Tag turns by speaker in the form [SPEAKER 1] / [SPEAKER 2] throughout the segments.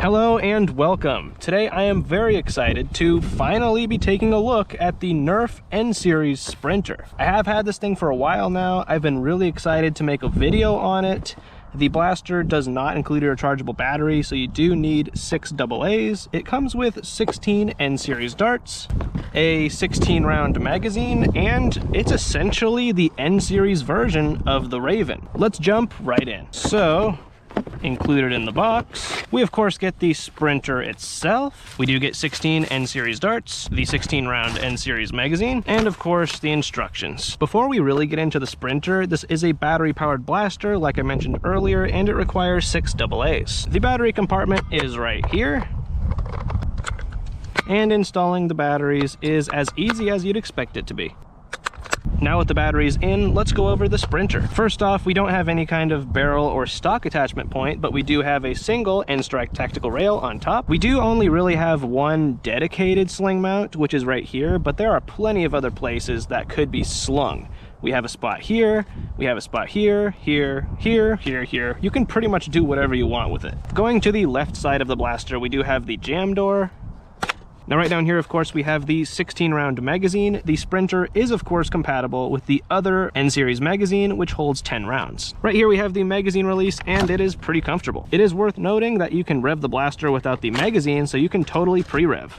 [SPEAKER 1] Hello and welcome. Today I am very excited to finally be taking a look at the Nerf N-Series Sprinter. I have had this thing for a while now. I've been really excited to make a video on it. The blaster does not include a rechargeable battery, so you do need 6 AA's. It comes with 16 N-Series darts, a 16-round magazine, and it's essentially the N-Series version of the Raven. Let's jump right in. So, included in the box, we of course get the Sprinter itself. We do get 16 N-Series darts, the 16-round N-Series magazine, and of course the instructions. Before we really get into the Sprinter, this is a battery-powered blaster like I mentioned earlier, and it requires 6 AA's. The battery compartment is right here, and installing the batteries is as easy as you'd expect it to be. Now with the batteries in, let's go over the Sprinter. First off, we don't have any kind of barrel or stock attachment point, but we do have a single N-Strike tactical rail on top. We do only really have one dedicated sling mount, which is right here, but there are plenty of other places that could be slung. We have a spot here, we have a spot here, here, here, here, here. You can pretty much do whatever you want with it. Going to the left side of the blaster, we do have the jam door. Now right down here, of course, we have the 16-round magazine. The Sprinter is, of course, compatible with the other N-Series magazine, which holds 10 rounds. Right here we have the magazine release, and it is pretty comfortable. It is worth noting that you can rev the blaster without the magazine, so you can totally pre-rev.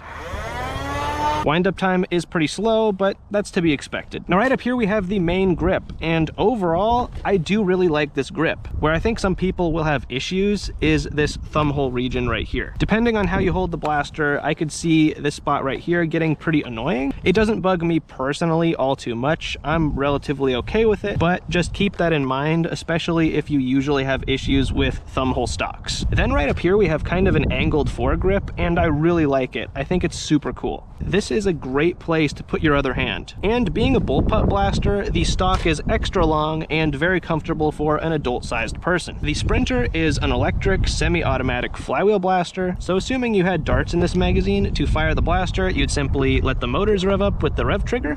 [SPEAKER 1] Wind-up time is pretty slow, but that's to be expected. Now right up here we have the main grip, and overall, I do really like this grip. Where I think some people will have issues is this thumb hole region right here. Depending on how you hold the blaster, I could see this spot right here getting pretty annoying. It doesn't bug me personally all too much. I'm relatively okay with it, but just keep that in mind, especially if you usually have issues with thumb hole stocks. Then right up here we have kind of an angled foregrip, and I really like it. I think it's super cool. This is a great place to put your other hand. And being a Bullpup blaster, the stock is extra long and very comfortable for an adult-sized person. The Sprinter is an electric, semi-automatic flywheel blaster, so assuming you had darts in this magazine, to fire the blaster, you'd simply let the motors rev up with the rev trigger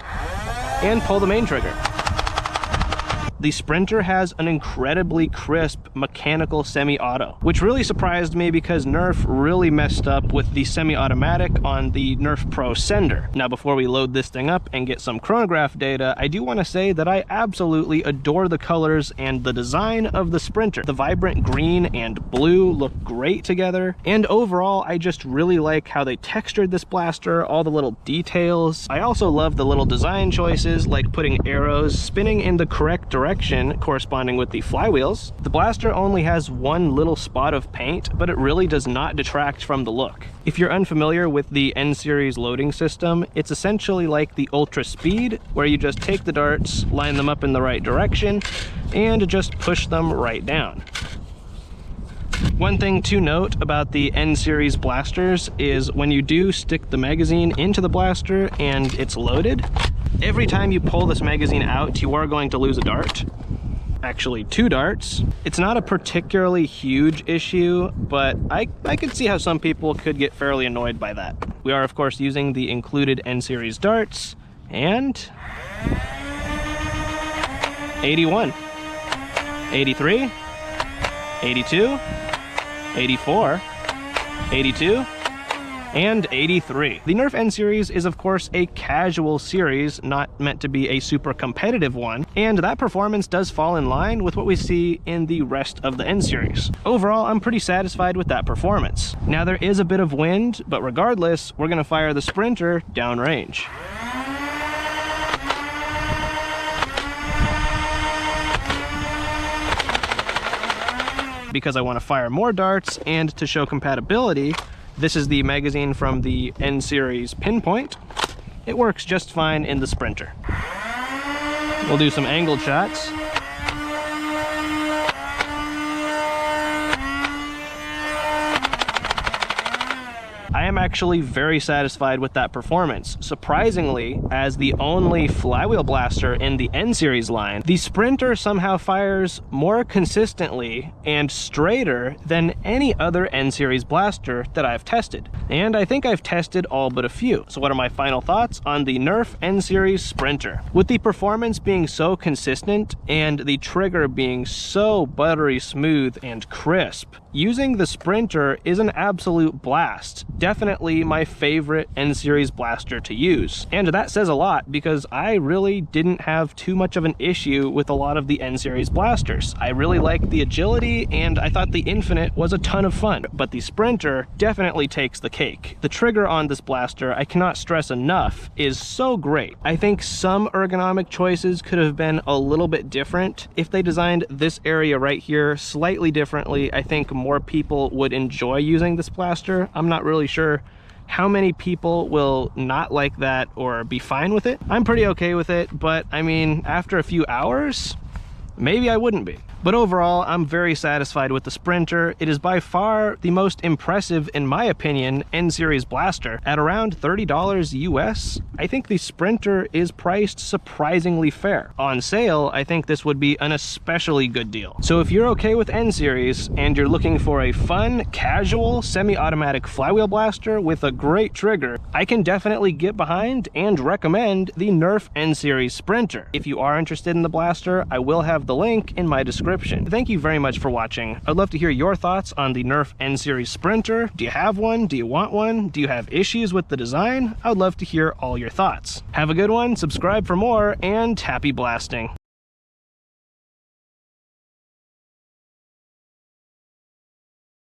[SPEAKER 1] and pull the main trigger. The Sprinter has an incredibly crisp mechanical semi-auto, which really surprised me because Nerf really messed up with the semi-automatic on the Nerf Pro Sender. Now before we load this thing up and get some chronograph data, I do want to say that I absolutely adore the colors and the design of the Sprinter. The vibrant green and blue look great together, and overall I just really like how they textured this blaster, all the little details. I also love the little design choices, like putting arrows spinning in the correct direction corresponding with the flywheels. The blaster only has one little spot of paint, but it really does not detract from the look. If you're unfamiliar with the N-Series loading system, it's essentially like the Ultra Speed, where you just take the darts, line them up in the right direction, and just push them right down. One thing to note about the N-Series blasters is when you do stick the magazine into the blaster and it's loaded, every time you pull this magazine out, you are going to lose a dart. Actually, 2 darts. It's not a particularly huge issue, but I could see how some people could get fairly annoyed by that. We are, of course, using the included N-Series darts, and 81, 83, 82, 84, 82, and 83. The Nerf N-Series is of course a casual series, not meant to be a super competitive one, and that performance does fall in line with what we see in the rest of the N-Series. Overall, I'm pretty satisfied with that performance. Now there is a bit of wind, but regardless, we're gonna fire the Sprinter downrange. Because I want to fire more darts and to show compatibility, this is the magazine from the N-Series Pinpoint. It works just fine in the Sprinter. We'll do some angled shots. I am actually very satisfied with that performance. Surprisingly, as the only flywheel blaster in the N series line, the Sprinter somehow fires more consistently and straighter than any other N series blaster that I've tested. And I think I've tested all but a few. So what are my final thoughts on the Nerf N series Sprinter? With the performance being so consistent and the trigger being so buttery smooth and crisp, using the Sprinter is an absolute blast. Definitely my favorite N-series blaster to use. And that says a lot because I really didn't have too much of an issue with a lot of the N-series blasters. I really liked the agility and I thought the Infinite was a ton of fun, but the Sprinter definitely takes the cake. The trigger on this blaster, I cannot stress enough, is so great. I think some ergonomic choices could have been a little bit different. If they designed this area right here slightly differently, I think more people would enjoy using this blaster. I'm not really sure how many people will not like that or be fine with it. I'm pretty okay with it, but I mean, after a few hours, maybe I wouldn't be. But overall, I'm very satisfied with the Sprinter. It is by far the most impressive, in my opinion, N-series blaster. At around $30 US, I think the Sprinter is priced surprisingly fair. On sale, I think this would be an especially good deal. So if you're okay with N-series and you're looking for a fun, casual, semi-automatic flywheel blaster with a great trigger, I can definitely get behind and recommend the Nerf N-series Sprinter. If you are interested in the blaster, I will have the link in my description. Thank you very much for watching. I'd love to hear your thoughts on the Nerf N-series Sprinter. Do you have one? Do you want one? Do you have issues with the design? I would love to hear all your thoughts. Have a good one, subscribe for more, and happy blasting.